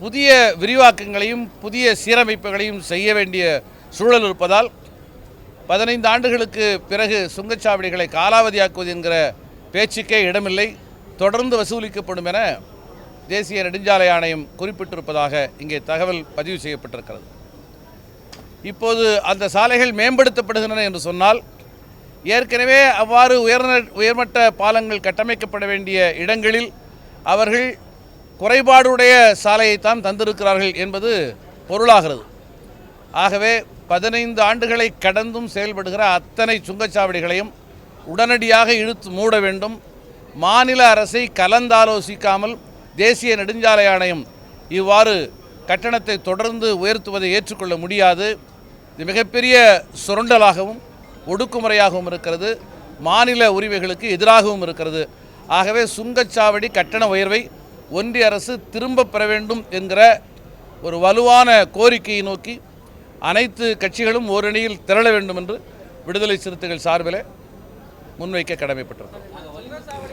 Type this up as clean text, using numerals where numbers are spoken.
புதிய விரிவாக்கங்களையும் புதிய சீரமைப்புகளையும் செய்ய வேண்டிய சூழல் இருப்பதால் 15 ஆண்டுகளுக்கு பிறகு சுங்கச்சாவடிகளை காலாவதியாக்குவது என்கிற பேச்சுக்கே இடமில்லை, தொடர்ந்து வசூலிக்கப்படும் என தேசிய நெடுஞ்சாலை ஆணையம் குறிப்பிட்டிருப்பதாக இங்கே தகவல் பதிவு செய்யப்பட்டிருக்கிறது. இப்போது அந்த சாலைகள் மேம்படுத்தப்படுகின்றன என்று சொன்னால், ஏற்கனவே அவ்வாறு உயர்மட்ட பாலங்கள் கட்டமைக்கப்பட வேண்டிய இடங்களில் அவர்கள் குறைபாடுடைய சாலையைத்தான் தந்திருக்கிறார்கள் என்பது பொருளாகிறது. ஆகவே 15 ஆண்டுகளை கடந்தும் செயல்படுகிற அத்தனை சுங்கச்சாவடிகளையும் உடனடியாக இழுத்து மூட வேண்டும். மாநில அரசை கலந்தாலோசிக்காமல் தேசிய நெடுஞ்சாலை ஆணையம் இவ்வாறு கட்டணத்தை தொடர்ந்து உயர்த்துவதை ஏற்றுக்கொள்ள முடியாது. இது மிகப்பெரிய சுரண்டலாகவும் ஒடுக்குமுறையாகவும் இருக்கிறது, மாநில உரிமைகளுக்கு எதிராகவும் இருக்கிறது. ஆகவே சுங்கச்சாவடி கட்டண உயர்வை ஒன்றிய அரசு திரும்ப பெற வேண்டும் என்கிற ஒரு வலுவான கோரிக்கையை நோக்கி அனைத்து கட்சிகளும் ஓரணியில் திரள வேண்டும் என்று விடுதலை சிறுத்தைகள் சார்பில் முன்வைக்க கடமைப்பட்டிருக்கிறது.